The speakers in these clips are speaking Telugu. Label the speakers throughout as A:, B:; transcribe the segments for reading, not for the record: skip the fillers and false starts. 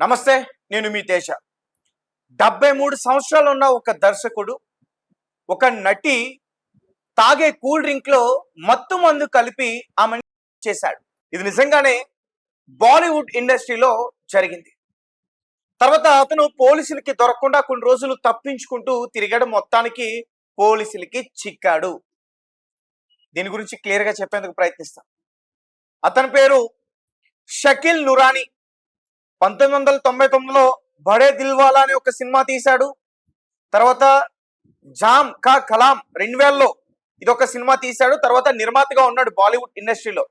A: నమస్తే, నేను మీ తేజ. 73 సంవత్సరాలు ఉన్న ఒక దర్శకుడు, ఒక నటి తాగే కూల్ డ్రింక్ లో మత్తు మందు కలిపి ఆమె చేశాడు. ఇది నిజంగానే బాలీవుడ్ ఇండస్ట్రీలో జరిగింది. తర్వాత అతను పోలీసులకి దొరకకుండా కొన్ని రోజులు తప్పించుకుంటూ తిరిగాడు. మొత్తానికి పోలీసులకి చిక్కాడు. దీని గురించి క్లియర్ గా చెప్పేందుకు ప్రయత్నిస్తాను. అతని పేరు షకీల్ నురానీ. 1999లో బడే దిల్వాలా అనే ఒక సినిమా తీశాడు. తర్వాత జామ్ కా కలాం 2000లో ఇదొక సినిమా తీశాడు. తర్వాత నిర్మాతగా ఉన్నాడు బాలీవుడ్ ఇండస్ట్రీలో.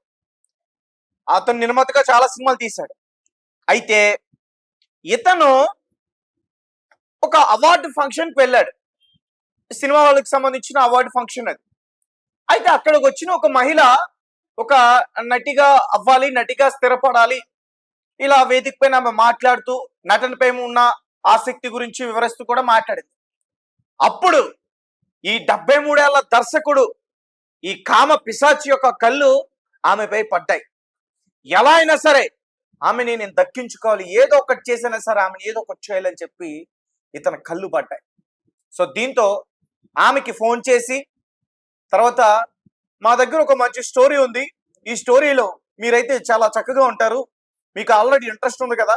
A: అతను నిర్మాతగా చాలా సినిమాలు తీశాడు. అయితే ఇతను ఒక అవార్డు ఫంక్షన్కి వెళ్ళాడు. సినిమా వాళ్ళకి సంబంధించిన అవార్డు ఫంక్షన్ అది. అయితే అక్కడికి వచ్చిన ఒక మహిళ ఒక నటిగా అవ్వాలి, నటిగా స్థిరపడాలి, ఇలా వేదిక పైన ఆమె మాట్లాడుతూ నటనపై ఉన్న ఆసక్తి గురించి వివరిస్తూ కూడా మాట్లాడింది. అప్పుడు ఈ 73 ఏళ్ల దర్శకుడు, ఈ కామ పిశాచి యొక్క కళ్ళు ఆమెపై పడ్డాయి. ఎలా అయినా సరే ఆమెని నేను దక్కించుకోవాలి, ఏదో ఒకటి చేసినా సరే ఆమెను ఏదో ఒకటి చేయాలని చెప్పి ఇతని కళ్ళు పడ్డాయి. సో దీంతో ఆమెకి ఫోన్ చేసి, తర్వాత మా దగ్గర ఒక మంచి స్టోరీ ఉంది, ఈ స్టోరీలో మీరైతే చాలా చక్కగా ఉంటారు, మీకు ఆల్రెడీ ఇంట్రెస్ట్ ఉంది కదా,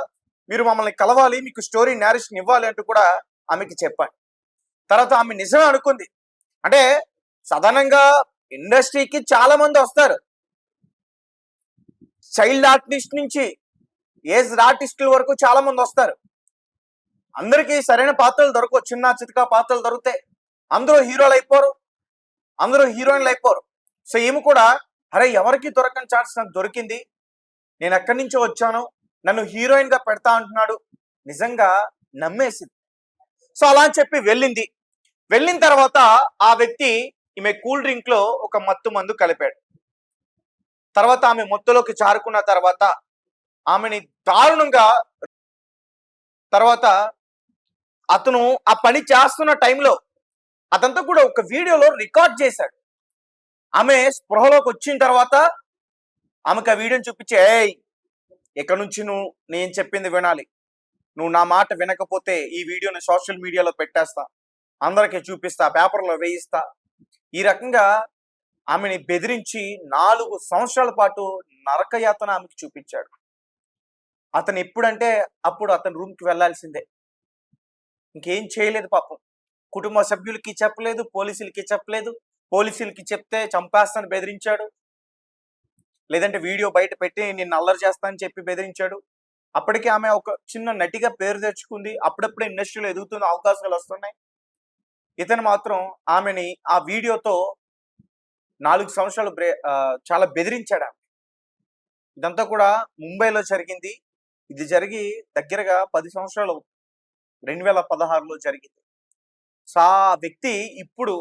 A: మీరు మమ్మల్ని కలవాలి, మీకు స్టోరీ నేరేషన్ ఇవ్వాలి అంటూ కూడా ఆమెకి చెప్పాడు. తర్వాత ఆమె నిజమే అనుకుంది. అంటే సాధారణంగా ఇండస్ట్రీకి చాలా మంది వస్తారు, చైల్డ్ ఆర్టిస్ట్ నుంచి ఏజ్డ్ ఆర్టిస్టుల వరకు చాలా మంది వస్తారు. అందరికీ సరైన పాత్రలు దొరకవు, చిన్న చితకా పాత్రలు దొరుకుతాయి. అందరూ హీరోలు అయిపోరు, అందరూ హీరోయిన్లు అయిపోరు. సో ఈమె కూడా అరే ఎవరికి దొరకని ఛాన్స్ నాకు దొరికింది, నేను ఎక్కడి నుంచో వచ్చాను, నన్ను హీరోయిన్ గా పెడతా అంటున్నాడు, నిజంగా నమ్మేసింది. సో అలా అని చెప్పి వెళ్ళింది. వెళ్ళిన తర్వాత ఆ వ్యక్తి ఈమె కూల్ డ్రింక్ లో ఒక మత్తు మందు కలిపాడు. తర్వాత ఆమె మత్తులోకి జారుకున్న తర్వాత ఆమెని దారుణంగా, తర్వాత అతను ఆ పని చేస్తున్న టైంలో అదంతా కూడా ఒక వీడియోలో రికార్డ్ చేశాడు. ఆమె స్పృహలోకి వచ్చిన తర్వాత ఆమెకు ఆ వీడియోని చూపించి, ఏయ్ ఎక్కడి నుంచి నువ్వు నేను చెప్పింది వినాలి, నువ్వు నా మాట వినకపోతే ఈ వీడియోని సోషల్ మీడియాలో పెట్టేస్తా, అందరికీ చూపిస్తా, పేపర్లో వేయిస్తా, ఈ రకంగా ఆమెని బెదిరించి 4 సంవత్సరాల పాటు నరకయాతన ఆమెకి చూపించాడు. అతను ఎప్పుడంటే అప్పుడు అతని రూమ్కి వెళ్లాల్సిందే, ఇంకేం చేయలేదు పాపం. కుటుంబ సభ్యులకి చెప్పలేదు, పోలీసులకి చెప్పలేదు. పోలీసులకి చెప్తే చంపేస్తాను బెదిరించాడు, లేదంటే వీడియో బయట పెట్టి నిన్ను అల్లరి చేస్తానని చెప్పి బెదిరించాడు. అప్పటికి ఆమె ఒక చిన్న నటిగా పేరు తెచ్చుకుంది, అప్పుడప్పుడే ఇండస్ట్రీలో ఎదుగుతున్న అవకాశాలు వస్తున్నాయి. ఇతను మాత్రం ఆమెని ఆ వీడియోతో 4 సంవత్సరాలు చాలా బెదిరించాడు. ఇదంతా కూడా ముంబైలో జరిగింది. ఇది జరిగి దగ్గరగా 10 సంవత్సరాలు 2016లో జరిగింది. సో ఆ వ్యక్తి ఇప్పుడు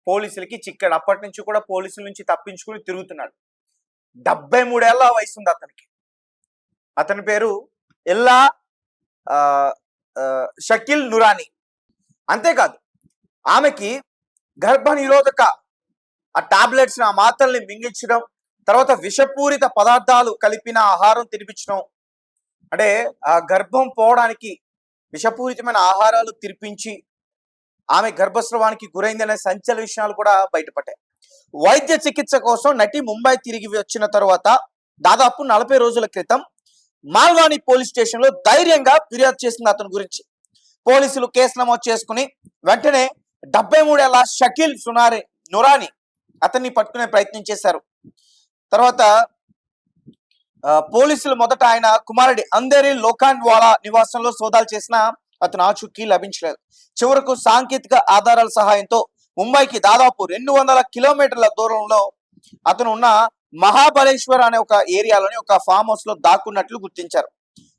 A: పోలీసులకి చిక్కాడు. అప్పటి నుంచి కూడా పోలీసుల నుంచి తప్పించుకుని తిరుగుతున్నాడు. 73 ఏళ్ల వయసు ఉంది అతనికి. అతని పేరు ఎల్లా షకీల్ నురానీ. అంతేకాదు ఆమెకి గర్భ నిరోధక ఆ టాబ్లెట్స్, ఆ మాత్రల్ని మింగించడం, తర్వాత విషపూరిత పదార్థాలు కలిపిన ఆహారం తినిపించడం, అంటే ఆ గర్భం పోవడానికి విషపూరితమైన ఆహారాలు తినిపించి ఆమె గర్భస్రావానికి గురైందనే సంచల విషయాలు కూడా బయటపడ్డాయి. వైద్య చికిత్స కోసం నటి ముంబై తిరిగి వచ్చిన తర్వాత దాదాపు 40 రోజుల క్రితం మాల్వాని పోలీస్ స్టేషన్ లో ధైర్యంగా ఫిర్యాదు చేసింది అతని గురించి. పోలీసులు కేసు నమోదు చేసుకుని వెంటనే 73 ఏళ్ల షకీల్ నురానీ అతన్ని పట్టుకునే ప్రయత్నం చేశారు. తర్వాత పోలీసులు మొదట ఆయన కుమారుడి అంధేరి లోకాన్వాలా నివాసంలో సోదాలు చేసినా అతను ఆచూకీ లభించలేదు. చివరకు సాంకేతిక ఆధారాల సహాయంతో ముంబైకి దాదాపు 200 కిలోమీటర్ల దూరంలో అతను ఉన్న మహాబలేశ్వర్ అనే ఒక ఏరియాలోని ఒక ఫామ్ హౌస్ లో దాక్కున్నట్లు గుర్తించారు.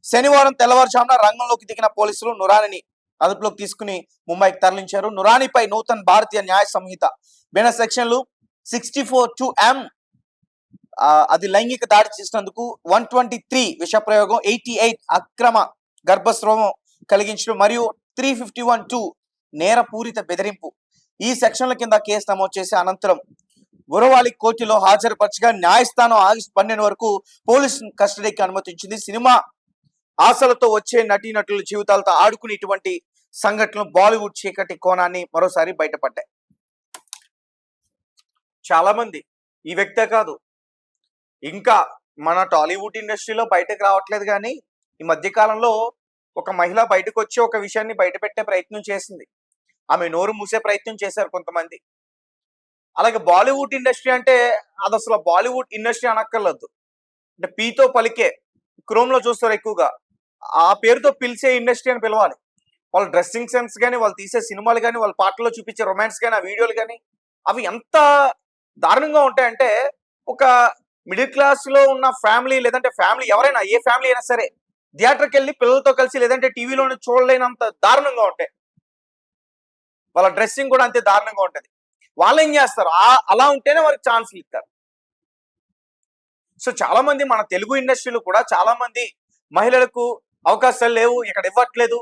A: శనివారం తెల్లవారుజామున రంగంలోకి దిగిన పోలీసులు నురానీని అదుపులోకి తీసుకుని ముంబైకి తరలించారు. నురానీపై నూతన భారతీయ న్యాయ సంహిత భిన్న సెక్షన్లు 64(2)M అది లైంగిక దాడి చేసినందుకు, 123 విష ప్రయోగం, 88 అక్రమ గర్భస్రావం కలిగించడం మరియు 351(2) నేరపూరిత బెదిరింపు ఈ సెక్షన్ల కింద కేసు నమోదు చేసి అనంతరం గురవాలి కోర్టులో హాజరుపరచగా న్యాయస్థానం ఆగస్టు 12 వరకు పోలీస్ కస్టడీకి అనుమతించింది. సినిమా ఆశలతో వచ్చే నటీనటుల జీవితాలతో ఆడుకునేటువంటి సంఘటనలు బాలీవుడ్ చీకటి కోణాన్ని మరోసారి బయటపడ్డాయి. చాలా మంది, ఈ వ్యక్తే కాదు, ఇంకా మన టాలీవుడ్ ఇండస్ట్రీలో బయటకు రావట్లేదు, కానీ ఈ మధ్య కాలంలో ఒక మహిళ బయటకు వచ్చి ఒక విషయాన్ని బయట పెట్టే ప్రయత్నం చేసింది. ఆమె నోరు మూసే ప్రయత్నం చేశారు కొంతమంది. అలాగే బాలీవుడ్ ఇండస్ట్రీ అంటే అది అసలు బాలీవుడ్ ఇండస్ట్రీ అనక్కర్లేదు, అంటే పీతో పలికే, క్రోమ్ లో చూస్తారు ఎక్కువగా, ఆ పేరుతో పిలిచే ఇండస్ట్రీ అని పిలవాలి. వాళ్ళ డ్రెస్సింగ్ సెన్స్ కానీ, వాళ్ళు తీసే సినిమాలు కానీ, వాళ్ళ పాటల్లో చూపించే రొమాన్స్ కానీ, ఆ వీడియోలు కానీ, అవి ఎంత దారుణంగా ఉంటాయంటే ఒక మిడిల్ క్లాస్ లో ఉన్న ఫ్యామిలీ, లేదంటే ఫ్యామిలీ ఎవరైనా, ఏ ఫ్యామిలీ అయినా సరే థియేటర్కి వెళ్ళి పిల్లలతో కలిసి లేదంటే టీవీలోనే చూడలేనంత దారుణంగా ఉంటాయి. వాళ్ళ డ్రెస్సింగ్ కూడా అంతే దారుణంగా ఉంటుంది. వాళ్ళు ఏం చేస్తారు, అలా ఉంటేనే వారికి ఛాన్స్లు ఇస్తారు. సో చాలా మంది మన తెలుగు ఇండస్ట్రీలో కూడా చాలా మంది మహిళలకు అవకాశాలు లేవు, ఇక్కడ ఇవ్వట్లేదు,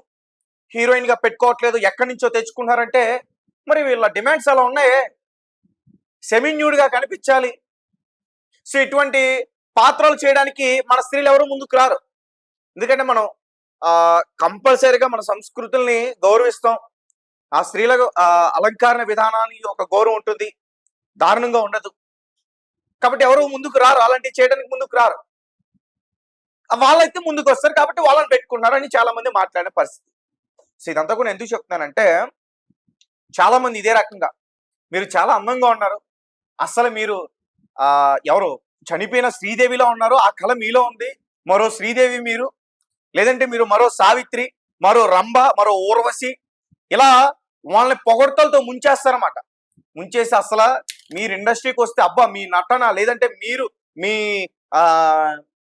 A: హీరోయిన్ గా పెట్టుకోవట్లేదు, ఎక్కడి నుంచో తెచ్చుకున్నారంటే మరి వీళ్ళ డిమాండ్స్ అలా ఉన్నాయే. సెమీ న్యూడ్ గా కనిపించాలి. సో ఇటువంటి పాత్రలు చేయడానికి మన స్త్రీలు ఎవరు ముందుకు రారు. ఎందుకంటే మనం కంపల్సరీగా మన సంస్కృతుల్ని గౌరవిస్తాం. ఆ స్త్రీల అలంకరణ విధానానికి ఒక గౌరవం ఉంటుంది, దారుణంగా ఉండదు. కాబట్టి ఎవరు ముందుకు రారు, అలాంటివి చేయడానికి ముందుకు రారు. వాళ్ళైతే ముందుకు వస్తారు కాబట్టి వాళ్ళని పెట్టుకున్నారని చాలా మంది మాట్లాడిన పరిస్థితి. సో ఇదంతా కూడా ఎందుకు చెప్తున్నానంటే, చాలా మంది ఇదే రకంగా, మీరు చాలా అందంగా ఉన్నారు, అసలు మీరు ఎవరు చనిపోయిన శ్రీదేవిలో ఉన్నారు, ఆ కళ మీలో ఉంది, మరో శ్రీదేవి మీరు, లేదంటే మీరు మరో సావిత్రి, మరో రంభ, మరో ఊర్వశి, ఇలా వాళ్ళని పొగడ్తలతో ముంచేస్తారన్నమాట. ముంచేసి అసలు మీరు ఇండస్ట్రీకి వస్తే అబ్బా మీ నటన, లేదంటే మీరు మీ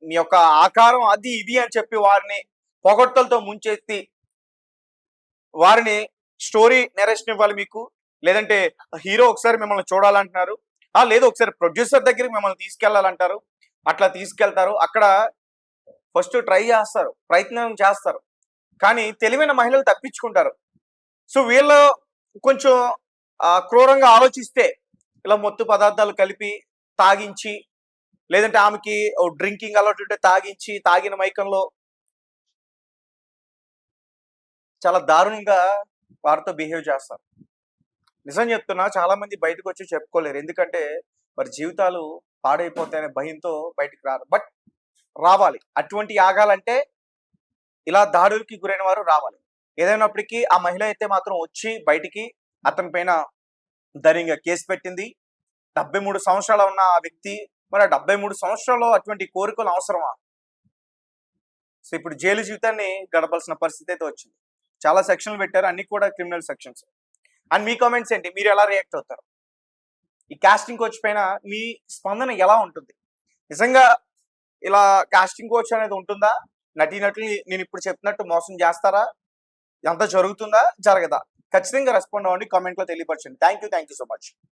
A: మీ యొక్క ఆకారం అది ఇది అని చెప్పి వారిని పొగడ్తలతో ముంచేసి వారిని స్టోరీ నెరేషన్ ఇవ్వాలి మీకు, లేదంటే హీరో ఒకసారి మిమ్మల్ని చూడాలంటున్నారు, లేదు ఒకసారి ప్రొడ్యూసర్ దగ్గరికి మిమ్మల్ని తీసుకెళ్లాలంటారు. అట్లా తీసుకెళ్తారు, అక్కడ ఫస్ట్ ట్రై చేస్తారు, ప్రయత్నం చేస్తారు, కానీ తెలివైన మహిళలు తప్పించుకుంటారు. సో వీళ్ళు కొంచెం క్రూరంగా ఆలోచిస్తే ఇలా మత్తు పదార్థాలు కలిపి తాగించి, లేదంటే ఆమెకి డ్రింకింగ్ అలవాటు ఉంటే తాగించి, తాగిన మైకంలో చాలా దారుణంగా వారితో బిహేవ్ చేస్తారు. నిజం చెప్తున్నా, చాలా మంది బయటకు వచ్చి చెప్పుకోలేరు, ఎందుకంటే వారి జీవితాలు పాడైపోతాయనే భయంతో బయటకు రారు. బట్ రావాలి, అటువంటి యాగాలంటే ఇలా దాడులకి గురైన వారు రావాలి. ఏదైనప్పటికీ ఆ మహిళ అయితే మాత్రం వచ్చి బయటికి అతని పైన ధైర్యంగా కేసు పెట్టింది. 73 సంవత్సరాలు ఉన్న ఆ వ్యక్తి, మరి 73 సంవత్సరాల్లో అటువంటి కోరికలు అవసరమా? సో ఇప్పుడు జైలు జీవితాన్ని గడపాల్సిన పరిస్థితి అయితే వచ్చింది. చాలా సెక్షన్లు పెట్టారు, అన్ని కూడా criminal sections. And me comments ఏంటి, మీరు ఎలా రియాక్ట్ అవుతారు? ఈ కాస్టింగ్ కోచ్ పైన మీ స్పందన ఎలా ఉంటుంది? నిజంగా ఇలా కాస్టింగ్ కోచ్ అనేది ఉంటుందా? నటీనటులు నేను ఇప్పుడు చెప్పినట్టు మోసం చేస్తారా? ఎంత జరుగుతుందా, జరగదా? ఖచ్చితంగా రెస్పాండ్ అవ్వండి, కామెంట్లో తెలియపరచండి. Thank you so much.